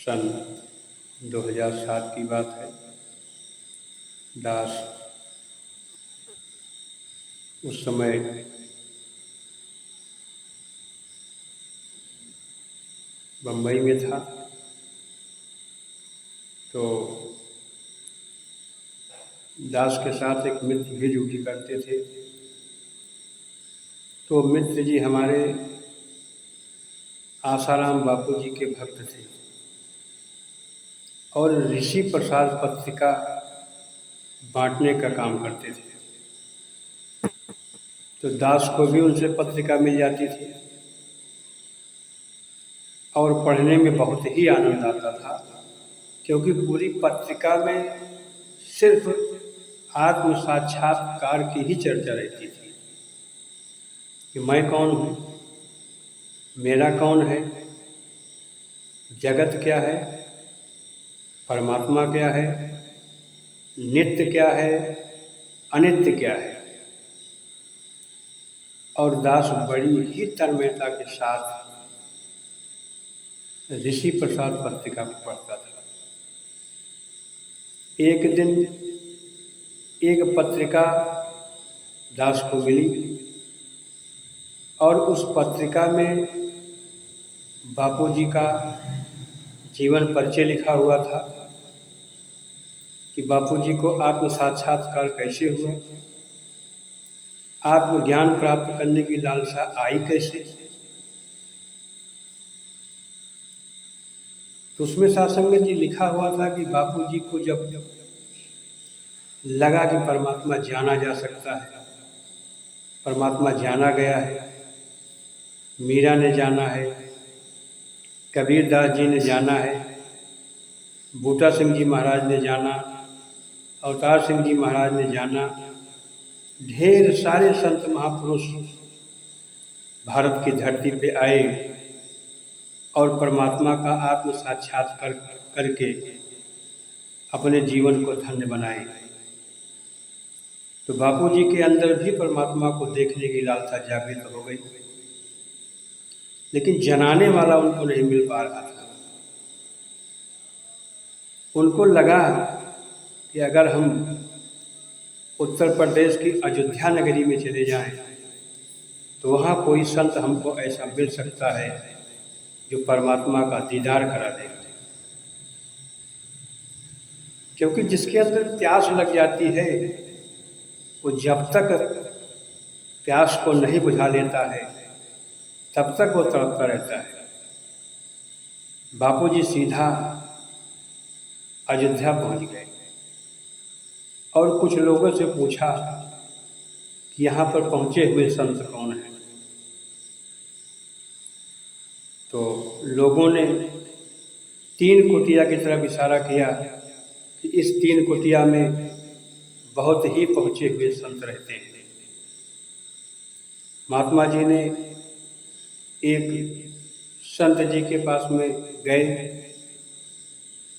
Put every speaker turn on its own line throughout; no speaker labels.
सन 2007 की बात है। दास उस समय बम्बई में था, तो दास के साथ एक मित्र भी ड्यूटी करते थे। तो मित्र जी हमारे आसाराम बापू जी के भक्त थे और ऋषि प्रसाद पत्रिका बांटने का काम करते थे। तो दास को भी उनसे पत्रिका मिल जाती थी और पढ़ने में बहुत ही आनंद आता था, क्योंकि पूरी पत्रिका में सिर्फ आत्म साक्षात्कार की ही चर्चा रहती थी कि मैं कौन हूँ, मेरा कौन है, जगत क्या है, परमात्मा क्या है, नित्य क्या है, अनित्य क्या है। और दास बड़ी ही तन्मयता के साथ ऋषि प्रसाद पत्रिका को पढ़ता था। एक दिन एक पत्रिका दास को मिली और उस पत्रिका में बापूजी का जीवन परिचय लिखा हुआ था कि बापूजी को आत्म साक्षात्कार कैसे हुआ, आत्मज्ञान प्राप्त करने की लालसा आई कैसे। तो उसमें सासंगत जी लिखा हुआ था कि बापूजी को जब लगा कि परमात्मा जाना जा सकता है, परमात्मा जाना गया है, मीरा ने जाना है, कबीर दास जी ने जाना है, बूटा सिंह जी महाराज ने जाना, अवतार सिंह जी महाराज ने जाना, ढेर सारे संत महापुरुष भारत की धरती पे आए और परमात्मा का आत्म साक्षात्कार करके अपने जीवन को धन्य बनाए। तो बापूजी के अंदर भी परमात्मा को देखने की लालसा जागृत हो गई, लेकिन जनाने वाला उनको नहीं मिल पा रहा था। उनको लगा कि अगर हम उत्तर प्रदेश की अयोध्या नगरी में चले जाएं, तो वहाँ कोई संत हमको ऐसा मिल सकता है जो परमात्मा का दीदार करा देगा। क्योंकि जिसके अंदर प्यास लग जाती है, वो जब तक प्यास को नहीं बुझा लेता है तब तक वो तड़पता रहता है। बापूजी सीधा अयोध्या पहुंच गए और कुछ लोगों से पूछा कि यहाँ पर पहुंचे हुए संत कौन है। तो लोगों ने 3 कुटिया की तरफ इशारा किया कि इस 3 कुटिया में बहुत ही पहुंचे हुए संत रहते हैं। महात्मा जी ने एक संत जी के पास में गए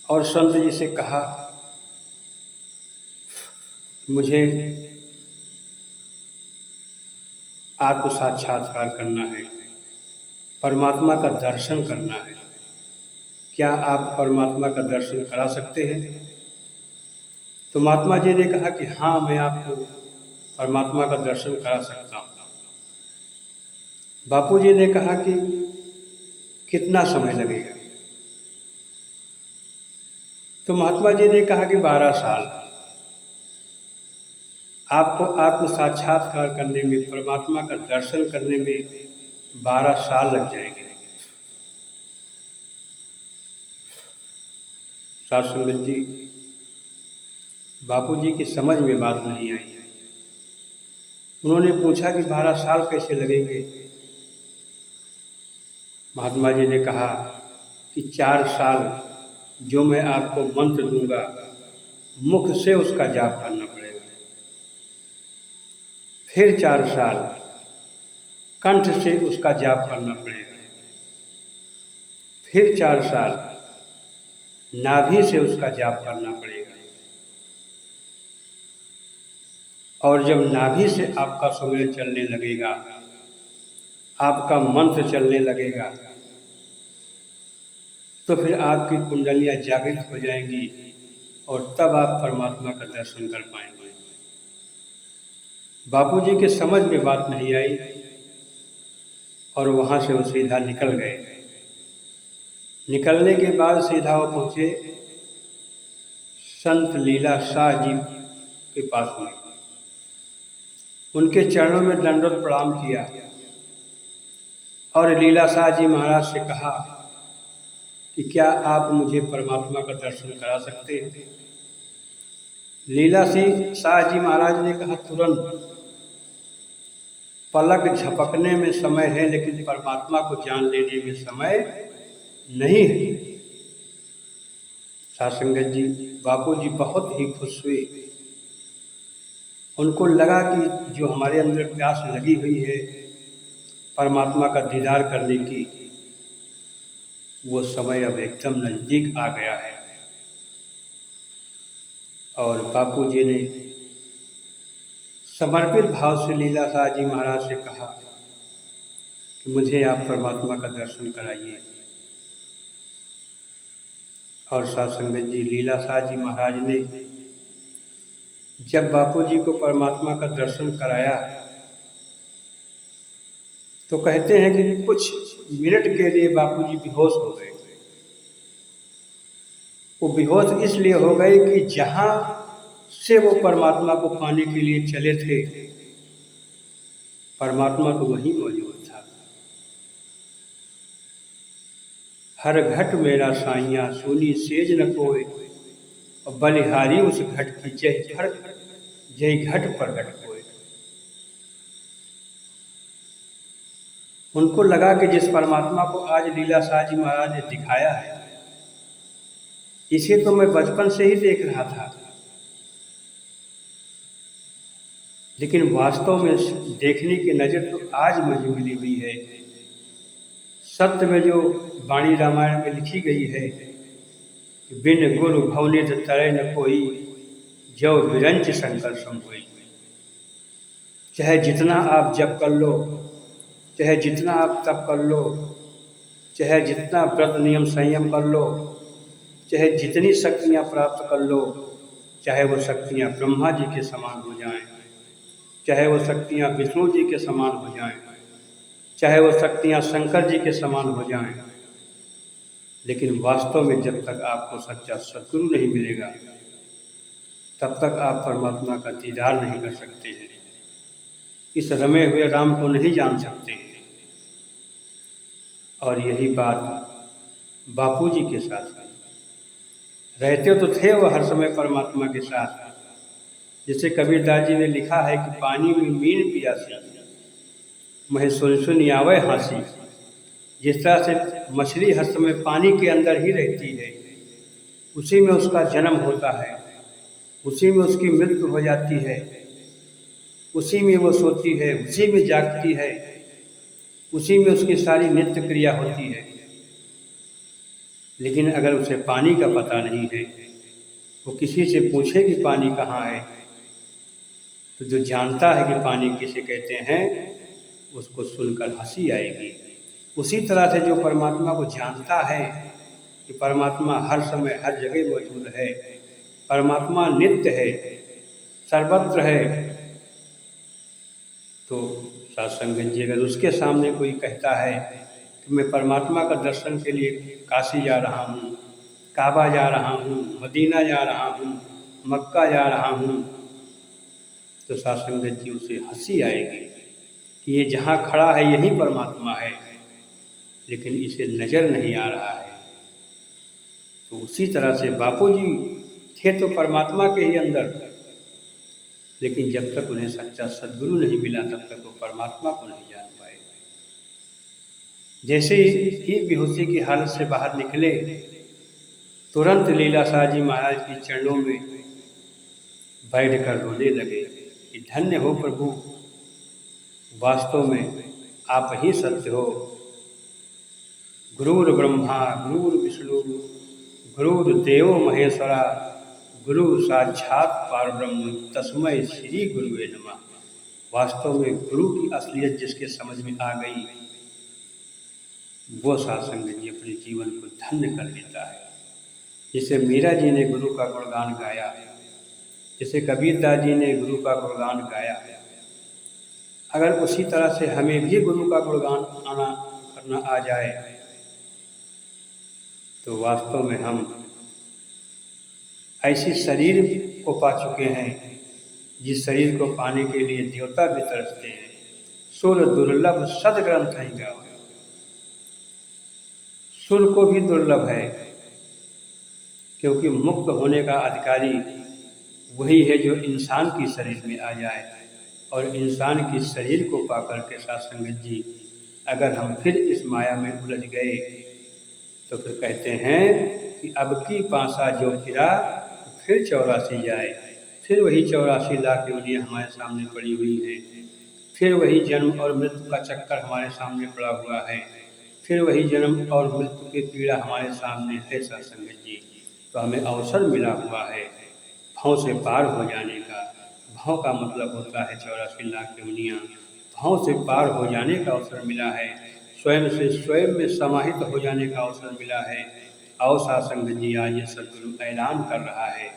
और संत जी से कहा, मुझे आत्म साक्षात्कार करना है, परमात्मा का दर्शन करना है, क्या आप परमात्मा का दर्शन करा सकते हैं। तो महात्मा जी ने कहा कि हाँ, मैं आपको परमात्मा का दर्शन करा सकता हूँ। बापू जी ने कहा कि कितना समय लगेगा। तो महात्मा जी ने कहा कि 12 साल आपको आत्म साक्षात्कार करने में, परमात्मा का दर्शन करने में 12 साल लग जाएंगे। साथ संगत जी, बापू जी की समझ में बात नहीं आई। उन्होंने पूछा कि 12 साल कैसे लगेंगे। महात्मा जी ने कहा कि 4 साल जो मैं आपको मंत्र दूंगा, मुख से उसका जाप करना पड़ेगा। फिर 4 साल कंठ से उसका जाप करना पड़ेगा। फिर 4 साल नाभि से उसका जाप करना पड़ेगा। और जब नाभि से आपका सुमिरन चलने लगेगा, आपका मंत्र चलने लगेगा, तो फिर आपकी कुंडलियाँ जागृत हो जाएंगी और तब आप परमात्मा का दर्शन कर पाएंगे। बापूजी के समझ में बात नहीं आई और वहाँ से वो सीधा निकल गए। निकलने के बाद सीधा वो पहुँचे संत लीला शाह जी के पास में, उनके चरणों में दंडवत प्रणाम किया और लीला शाह जी महाराज से कहा कि क्या आप मुझे परमात्मा का दर्शन करा सकते हैं। लीला शाह जी महाराज ने कहा, तुरंत, पलक झपकने में समय है लेकिन परमात्मा को जान लेने में समय नहीं है। साध संगत जी, बापूजी बहुत ही खुश हुए। उनको लगा कि जो हमारे अंदर प्यास लगी हुई है परमात्मा का दीदार करने की, वो समय अब एकदम नज़दीक आ गया है। और बापूजी ने समर्पित भाव से लीला शाह जी महाराज से कहा कि मुझे आप परमात्मा का दर्शन कराइए। और साध संगत जी, लीला शाह जी महाराज ने जब बापूजी को परमात्मा का दर्शन कराया तो कहते हैं कि कुछ मिनट के लिए बापूजी बेहोश हो गए। वो बेहोश इसलिए हो गए कि जहाँ से वो परमात्मा को पाने के लिए चले थे परमात्मा तो वहीं मौजूद था। हर घट मेरा साइया सोनी सेज न कोय, और बलिहारी उस घट की जय घट पर घट कोय। उनको लगा कि जिस परमात्मा को आज लीला शाह जी महाराज ने दिखाया है इसे तो मैं बचपन से ही देख रहा था, लेकिन वास्तव में देखने की नज़र तो आज मुझे मिली हुई है। सत्य में जो वाणी रामायण में लिखी गई है कि बिन गुरु भवनित तरय न कोई, जो विरंच शंकर सम होई। चाहे जितना आप जप कर लो, चाहे जितना आप तप कर लो, चाहे जितना व्रत नियम संयम कर लो, चाहे जितनी शक्तियाँ प्राप्त कर लो, चाहे वो शक्तियाँ ब्रह्मा जी के समान हो जाएं, चाहे वो शक्तियाँ विष्णु जी के समान हो जाएं, चाहे वो शक्तियाँ शंकर जी के समान हो जाएं, लेकिन वास्तव में जब तक आपको सच्चा सद्गुरु नहीं मिलेगा तब तक आप परमात्मा का दीदार नहीं कर सकते हैं, इस रमे हुए राम को नहीं जान सकते हैं। और यही बात बापूजी के साथ है। रहते तो थे वो हर समय परमात्मा के साथ। जैसे कबीरदास जी ने लिखा है कि पानी में मीन पियासी, महे सुन सुन आवे हांसी। जिस तरह से मछली हर समय पानी के अंदर ही रहती है, उसी में उसका जन्म होता है, उसी में उसकी मृत्यु हो जाती है, उसी में वो सोती है, उसी में जागती है, उसी में उसकी सारी नित्य क्रिया होती है। लेकिन अगर उसे पानी का पता नहीं है, वो किसी से पूछे कि पानी कहाँ है, तो जो जानता है कि पानी किसे कहते हैं उसको सुनकर हंसी आएगी। उसी तरह से जो परमात्मा को जानता है कि परमात्मा हर समय हर जगह मौजूद है, परमात्मा नित्य है, सर्वत्र है, तो साध संगत जी अगर उसके सामने कोई कहता है कि मैं परमात्मा का दर्शन के लिए काशी जा रहा हूँ, काबा जा रहा हूँ, मदीना जा रहा हूँ, मक्का जा रहा हूँ, तो साध संगत जी उसे हंसी आएगी कि ये जहाँ खड़ा है यही परमात्मा है, लेकिन इसे नज़र नहीं आ रहा है। तो उसी तरह से बापूजी थे तो परमात्मा के ही अंदर, लेकिन जब तक उन्हें सच्चा सद्गुरु नहीं मिला तब तक वो परमात्मा को नहीं जान पाए। जैसे ही बेहोशी की हालत से बाहर निकले, तुरंत लीला शाह जी महाराज के चरणों में बैठकर रोने लगे कि धन्य हो प्रभु, वास्तव में आप ही सत्य हो। गुरुर ब्रह्मा गुरुर विष्णु गुरुर देवो महेश्वरा, गुरु साक्षात पारब्रह्म तस्मै श्री गुरुवे नमः। वास्तव में गुरु की असलियत जिसके समझ में आ गई वो साधुसंगत जी अपने जीवन को धन्य कर लेता है। जैसे मीरा जी ने गुरु का गुणगान गाया, जैसे कबीरदास जी ने गुरु का गुणगान गाया, अगर उसी तरह से हमें भी गुरु का गुणगान करना आ जाए तो वास्तव में हम ऐसे शरीर को पा चुके हैं जिस शरीर को पाने के लिए देवता भी तरसते हैं। सुर दुर्लभ सदग्रंथ ही गाओ, सुर को भी दुर्लभ है, क्योंकि मुक्त होने का अधिकारी वही है जो इंसान की शरीर में आ जाए। और इंसान के शरीर को पाकर के साधुसंगत जी अगर हम फिर इस माया में उलझ गए तो फिर कहते हैं कि अब की पासा जो फिरा फिर 84 जाए। फिर वही 84 लाख योनियाँ हमारे सामने पड़ी हुई हैं, फिर वही जन्म और मृत्यु का चक्कर हमारे सामने पड़ा हुआ है, फिर वही जन्म और मृत्यु की पीड़ा हमारे सामने है साधुसंगत जी। तो हमें अवसर मिला हुआ है भाव से पार हो जाने का। भाव का मतलब होता है 84 लाख योनियाँ। भाव से पार हो जाने का अवसर मिला है, स्वयं से स्वयं में समाहित हो जाने का अवसर मिला है। और साधुसंगत जी आज ये सद्गुरु ऐलान कर रहा है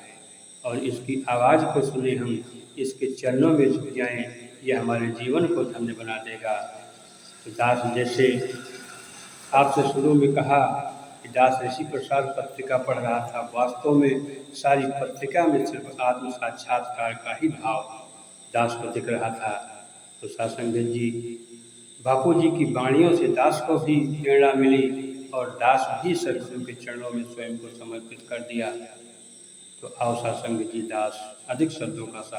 और इसकी आवाज़ को सुने हम, इसके चरणों में झुक जाएं, ये हमारे जीवन को धन्य बना देगा। तो दास जैसे आपसे शुरू में कहा कि दास ऋषि प्रसाद पत्रिका पढ़ रहा था, वास्तव में सारी पत्रिका में सिर्फ आत्म साक्षात्कार का ही भाव दास को दिख रहा था। तो साधुसंगत जी बापू जी की वाणियों से दास को भी प्रेरणा मिली और दास भी सदगुरु के चरणों में स्वयं को समर्पित कर दिया। तो आओ साधुसंगत जी दास अधिक शब्दों का सहारा